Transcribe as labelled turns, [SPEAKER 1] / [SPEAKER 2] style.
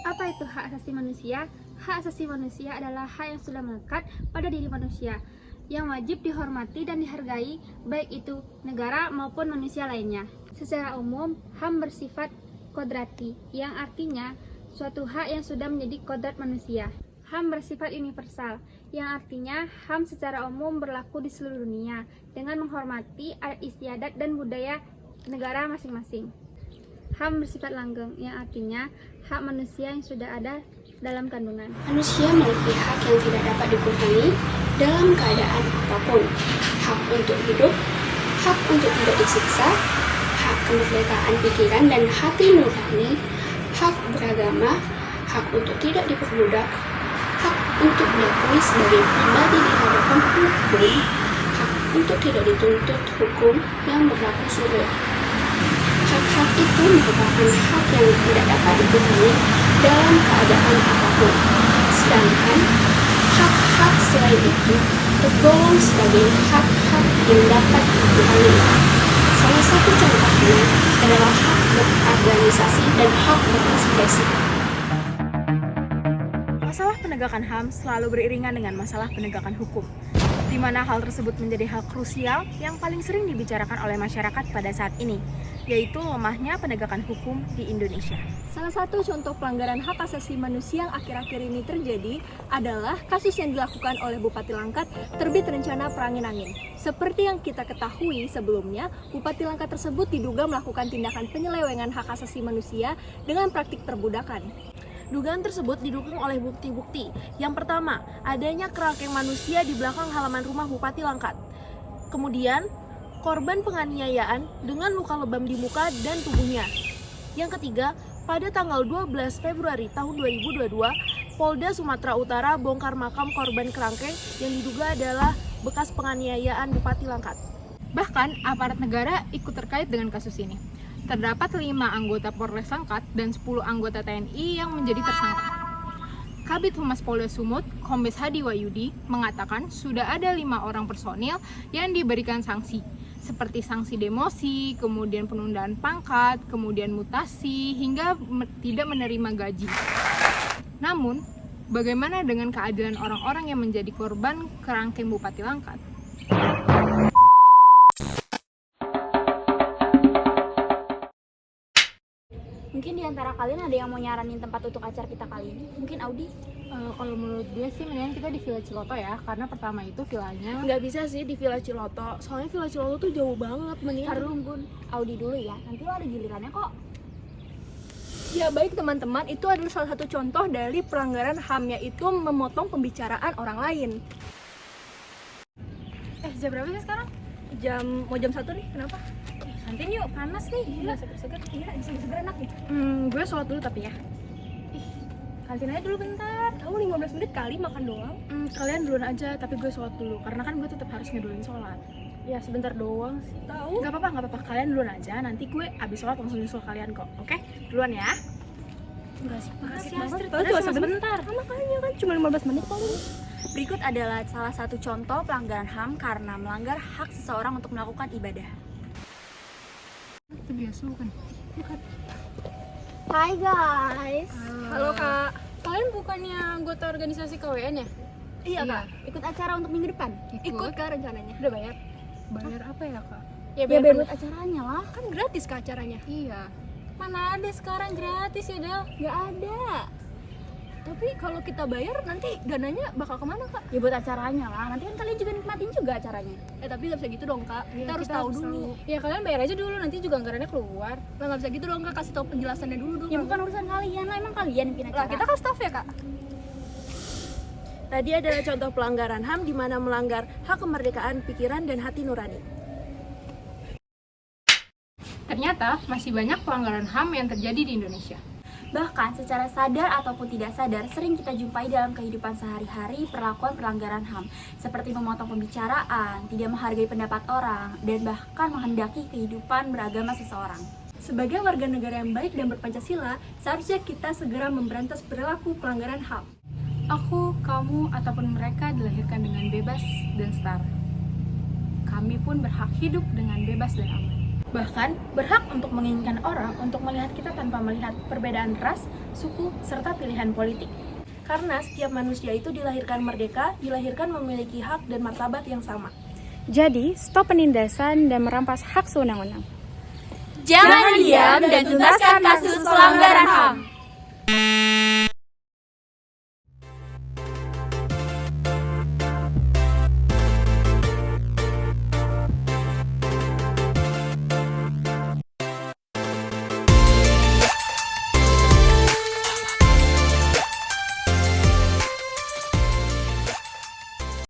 [SPEAKER 1] Apa itu hak asasi manusia? Hak asasi manusia adalah hak yang sudah melekat pada diri manusia, yang wajib dihormati dan dihargai, baik itu negara maupun manusia lainnya. Secara umum, HAM bersifat kodrati, yang artinya suatu hak yang sudah menjadi kodrat manusia. HAM bersifat universal, yang artinya HAM secara umum berlaku di seluruh dunia, dengan menghormati adat istiadat dan budaya negara masing-masing. HAM bersifat langgeng, yang artinya hak manusia yang sudah ada dalam kandungan.
[SPEAKER 2] Manusia memiliki hak yang tidak dapat dikurangi dalam keadaan apapun. Hak untuk hidup, hak untuk tidak disiksa, hak kemerdekaan pikiran dan hati nurani, hak beragama, hak untuk tidak diperbudak, hak untuk diakui sebagai pribadi di hadapan hukum, hak untuk tidak dituntut hukum yang berlaku surut. Hak-hak itu merupakan hak yang tidak dapat dikurangi dalam keadaan apapun. Sedangkan hak-hak selain itu tergolong sebagai hak-hak yang dapat dikurangi. Salah satu contohnya adalah hak berorganisasi dan hak berekspresi.
[SPEAKER 3] Masalah penegakan HAM selalu beriringan dengan masalah penegakan hukum, di mana hal tersebut menjadi hal krusial yang paling sering dibicarakan oleh masyarakat pada saat ini, yaitu lemahnya penegakan hukum di Indonesia.
[SPEAKER 4] Salah satu contoh pelanggaran hak asasi manusia yang akhir-akhir ini terjadi adalah kasus yang dilakukan oleh Bupati Langkat terbit rencana perangin angin. Seperti yang kita ketahui sebelumnya, Bupati Langkat tersebut diduga melakukan tindakan penyelewengan hak asasi manusia dengan praktik perbudakan.
[SPEAKER 3] Dugaan tersebut didukung oleh bukti-bukti. Yang pertama, adanya kerangkeng manusia di belakang halaman rumah Bupati Langkat. Kemudian, korban penganiayaan dengan luka lebam di muka dan tubuhnya. Yang ketiga, pada tanggal 12 Februari tahun 2022, Polda Sumatera Utara bongkar makam korban kerangkeng yang diduga adalah bekas penganiayaan Bupati Langkat.
[SPEAKER 1] Bahkan, aparat negara ikut terkait dengan kasus ini. Terdapat 5 anggota Polres Langkat dan 10 anggota TNI yang menjadi tersangka. Kabid Humas Polda Sumut, Kombes Hadi Wahyudi, mengatakan sudah ada 5 orang personil yang diberikan sanksi, seperti sanksi demosi, kemudian penundaan pangkat, kemudian mutasi, hingga tidak menerima gaji. Namun, bagaimana dengan keadilan orang-orang yang menjadi korban kerangkeng Bupati Langkat?
[SPEAKER 5] Mungkin di antara kalian ada yang mau nyaranin tempat untuk acara kita kali ini? Mungkin Audi?
[SPEAKER 1] Kalau menurut gue sih mendingan kita di Villa Ciloto ya, karena pertama itu villanya
[SPEAKER 3] Nggak bisa sih di Villa Ciloto, soalnya Villa Ciloto tuh jauh banget. Mendingan
[SPEAKER 5] Ntar dulu Bun, Audi dulu ya, nanti lo ada gilirannya kok.
[SPEAKER 4] Ya baik teman-teman, itu adalah salah satu contoh dari pelanggaran HAM, yaitu memotong pembicaraan orang lain.
[SPEAKER 1] jam berapa sih sekarang?
[SPEAKER 4] Mau jam 1 nih, kenapa?
[SPEAKER 1] Kantin yuk, panas nih.
[SPEAKER 4] Iya, seger-seger. Iya, seger-seger enak nih.
[SPEAKER 1] Gue sholat dulu tapi ya.
[SPEAKER 4] Kantin aja dulu bentar. Tahu 15 menit kali makan doang.
[SPEAKER 1] Kalian duluan aja, tapi gue sholat dulu. Karena kan gue tetap harus ngeduluin sholat.
[SPEAKER 4] Ya sebentar doang sih. Tahu.
[SPEAKER 1] Gak apa-apa. Kalian duluan aja. Nanti gue abis sholat langsung nyusul kalian kok. Oke? Duluan ya.
[SPEAKER 4] Enggak sih,
[SPEAKER 1] Makasih,
[SPEAKER 4] banget.
[SPEAKER 1] Astrid.
[SPEAKER 4] Padahal
[SPEAKER 1] Udah
[SPEAKER 4] cuma
[SPEAKER 1] cuma
[SPEAKER 4] sebentar. Makanya kan cuma 15 menit kok.
[SPEAKER 5] Berikut adalah salah satu contoh pelanggaran HAM karena melanggar hak seseorang untuk melakukan ibadah.
[SPEAKER 1] Itu biasa bukan?
[SPEAKER 5] Hai guys.
[SPEAKER 4] Halo Kak.
[SPEAKER 1] Kalian bukannya anggota organisasi KWN ya?
[SPEAKER 4] Iya Kak.
[SPEAKER 5] Ikut acara untuk minggu depan?
[SPEAKER 4] Ikut Kak rencananya.
[SPEAKER 1] Udah bayar? Bayar apa ya kak?
[SPEAKER 4] Ya
[SPEAKER 5] Ya
[SPEAKER 4] biar
[SPEAKER 5] buat acaranya lah.
[SPEAKER 4] kan gratis Kak acaranya.
[SPEAKER 1] Iya. Mana ada sekarang gratis ya Del?
[SPEAKER 4] Nggak ada. Tapi kalau kita bayar nanti dananya bakal kemana Kak?
[SPEAKER 5] Ya buat acaranya lah, nanti kan kalian juga nikmatin juga acaranya.
[SPEAKER 4] Tapi nggak bisa gitu dong Kak.
[SPEAKER 1] Iya,
[SPEAKER 4] Kita harus
[SPEAKER 1] kita
[SPEAKER 4] tahu
[SPEAKER 1] harus
[SPEAKER 4] dulu.
[SPEAKER 1] Ya kalian bayar aja dulu, nanti juga anggarannya keluar.
[SPEAKER 4] Lah nggak bisa gitu dong Kak, kasih tahu penjelasannya dulu dong.
[SPEAKER 5] Ya bukan urusan kalian lah, emang kalian yang bikin
[SPEAKER 4] Lah
[SPEAKER 5] acara.
[SPEAKER 4] kita kan staff ya Kak.
[SPEAKER 3] Tadi adalah contoh pelanggaran HAM di mana melanggar hak kemerdekaan pikiran dan hati nurani.
[SPEAKER 1] Ternyata masih banyak pelanggaran HAM yang terjadi di Indonesia.
[SPEAKER 5] Bahkan secara sadar ataupun tidak sadar sering kita jumpai dalam kehidupan sehari-hari perlakuan pelanggaran HAM seperti memotong pembicaraan, tidak menghargai pendapat orang, dan bahkan menghendaki kehidupan beragama seseorang.
[SPEAKER 4] Sebagai warga negara yang baik dan berpancasila, seharusnya kita segera memberantas perilaku pelanggaran HAM.
[SPEAKER 1] Aku, kamu, ataupun mereka dilahirkan dengan bebas dan setara. Kami pun berhak hidup dengan bebas dan aman.
[SPEAKER 3] Bahkan berhak untuk menginginkan orang untuk melihat kita tanpa melihat perbedaan ras, suku, serta pilihan politik. Karena setiap manusia itu dilahirkan merdeka, dilahirkan memiliki hak dan martabat yang sama.
[SPEAKER 6] Jadi, stop penindasan dan merampas hak sewenang-wenang.
[SPEAKER 5] Jangan diam dan tuntaskan kasus pelanggaran HAM.